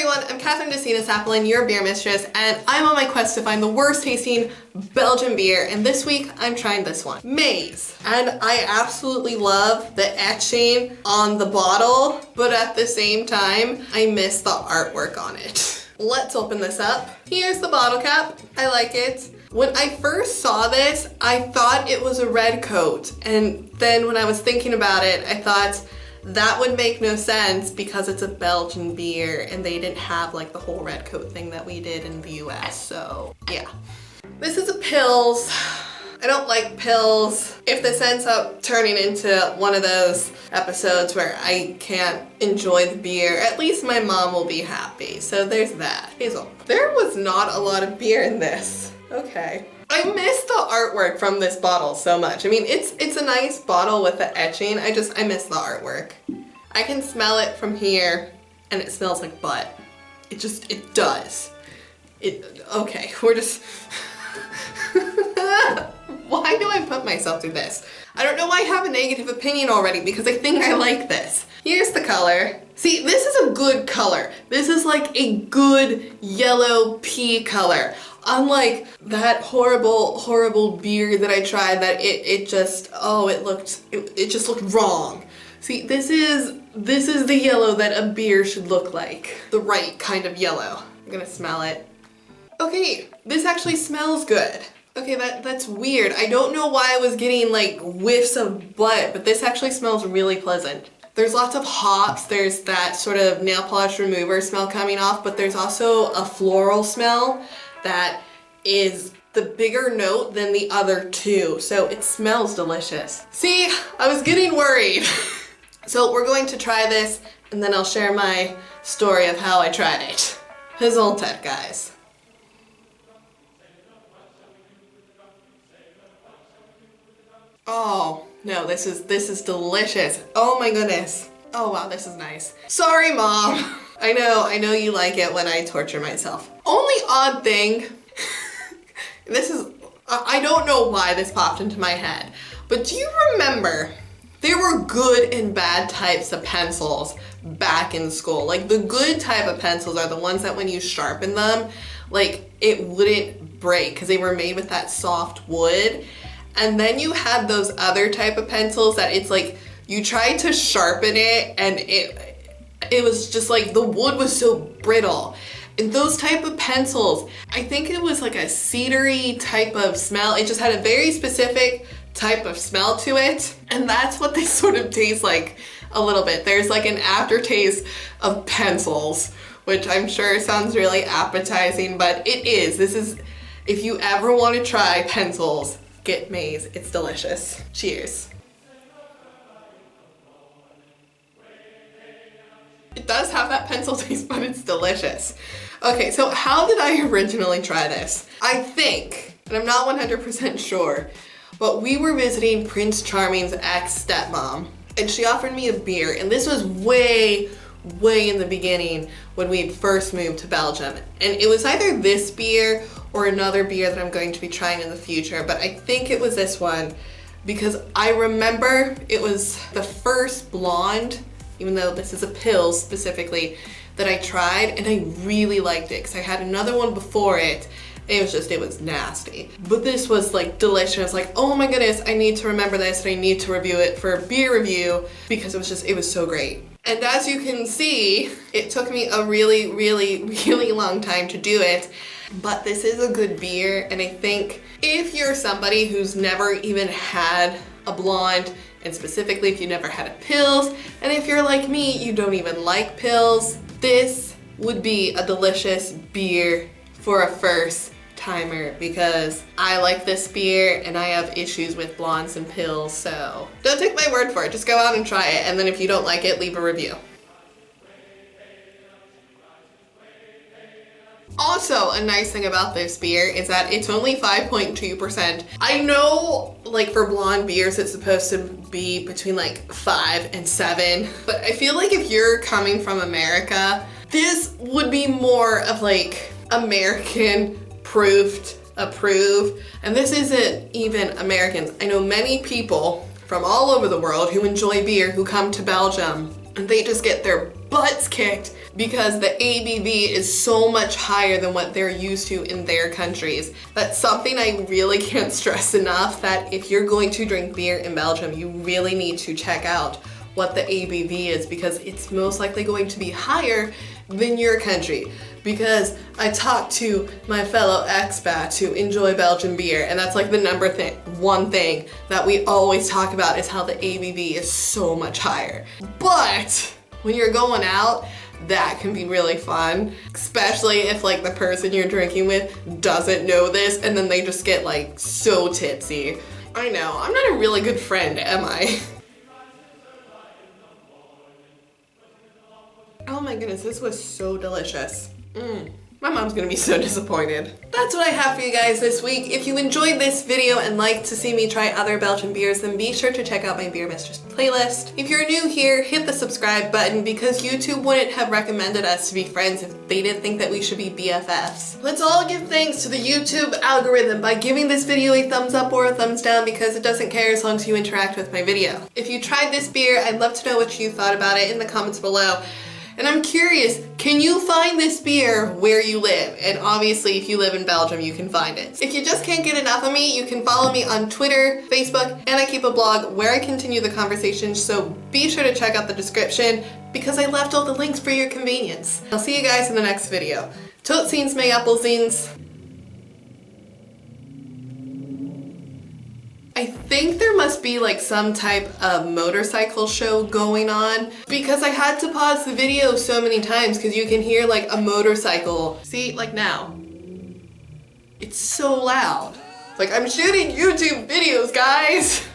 everyone, I'm Kathryn DeSinaasappelen, your beer mistress, and I'm on my quest to find the worst tasting Belgian beer, and this week I'm trying this one, Maes. And I absolutely love the etching on the bottle, but at the same time, I miss the artwork on it. Let's open this up. Here's the bottle cap. I like it. When I first saw this, I thought it was a red coat, and then when I was thinking about it, I thought, that would make no sense because it's a Belgian beer and they didn't have like the whole red coat thing that we did in the US, so yeah. This is a Pils. I don't like Pils. If this ends up turning into one of those episodes where I can't enjoy the beer, at least my mom will be happy, so there's that. Hazel. There was not a lot of beer in this. Okay. I miss the artwork from this bottle so much. I mean, it's a nice bottle with the etching. I miss the artwork. I can smell it from here and it smells like butt. It does. Okay, we're just, why do I put myself through this? I don't know why I have a negative opinion already because I think I like this. Here's the color. See, this is a good color. This is like a good yellow pea color. Unlike that horrible beer that I tried that it just looked wrong. See, this is the yellow that a beer should look like. The right kind of yellow. I'm gonna smell it. Okay, this actually smells good. Okay, that's weird. I don't know why I was getting like whiffs of butt, but this actually smells really pleasant. There's lots of hops, there's that sort of nail polish remover smell coming off, but there's also a floral smell that is the bigger note than the other two, so it smells delicious. See, I was getting worried. So we're going to try this, and then I'll share my story of how I tried it. Gesundheit, guys. Oh, no, this is delicious. Oh my goodness. Oh wow, this is nice. Sorry, Mom. I know you like it when I torture myself. Only odd thing, I don't know why this popped into my head, but do you remember there were good and bad types of pencils back in school? Like the good type of pencils are the ones that when you sharpen them, like it wouldn't break because they were made with that soft wood. And then you had those other type of pencils that it's like, you tried to sharpen it and it was just like, the wood was so brittle. And those type of pencils, I think it was like a cedary type of smell. It just had a very specific type of smell to it. And that's what they sort of taste like a little bit. There's like an aftertaste of pencils, which I'm sure sounds really appetizing, but it is. This is, if you ever want to try pencils, get Maes. It's delicious. Cheers. It does have that pencil taste, but it's delicious. Okay, so how did I originally try this? I think, and I'm not 100% sure, but we were visiting Prince Charming's ex-stepmom, and she offered me a beer, and this was way in the beginning when we first moved to Belgium. And it was either this beer or another beer that I'm going to be trying in the future, but I think it was this one because I remember it was the first blonde, even though this is a Pils specifically, that I tried, and I really liked it because I had another one before it. It was nasty. But this was like delicious. Like, oh my goodness, I need to remember this and I need to review it for a beer review because it was so great. And as you can see, it took me a really long time to do it, but this is a good beer. And I think if you're somebody who's never even had a blonde, and specifically if you never had a Pils, and if you're like me, you don't even like Pils, this would be a delicious beer for a first timer because I like this beer and I have issues with blondes and Pils, so don't take my word for it, just go out and try it, and then if you don't like it, leave a review. Also, a nice thing about this beer is that it's only 5.2%. I know, like for blonde beers, it's supposed to be between like 5 and 7, but I feel like if you're coming from America, this would be more of like American approved, and this isn't even Americans. I know many people from all over the world who enjoy beer who come to Belgium and they just get their butts kicked because the ABV is so much higher than what they're used to in their countries. That's something I really can't stress enough, that if you're going to drink beer in Belgium, you really need to check out what the ABV is, because it's most likely going to be higher than your country. Because I talked to my fellow expats who enjoy Belgian beer, and that's like the one thing that we always talk about is how the ABV is so much higher. But when you're going out, that can be really fun, especially if like the person you're drinking with doesn't know this and then they just get like so tipsy. I know, I'm not a really good friend, am I? Oh my goodness, this was so delicious. My mom's gonna be so disappointed. That's what I have for you guys this week. If you enjoyed this video and like to see me try other Belgian beers, then be sure to check out my Beer Mistress playlist. If you're new here, hit the subscribe button, because YouTube wouldn't have recommended us to be friends if they didn't think that we should be BFFs. Let's all give thanks to the YouTube algorithm by giving this video a thumbs up or a thumbs down, because it doesn't care as long as you interact with my video. If you tried this beer, I'd love to know what you thought about it in the comments below. And I'm curious, can you find this beer where you live? And obviously, if you live in Belgium, you can find it. If you just can't get enough of me, you can follow me on Twitter, Facebook, and I keep a blog where I continue the conversation, so be sure to check out the description, because I left all the links for your convenience. I'll see you guys in the next video. Tot ziens, my appelziens. I think there must be like some type of motorcycle show going on, because I had to pause the video so many times because you can hear like a motorcycle. See, like now. It's so loud. Like, I'm shooting YouTube videos, guys.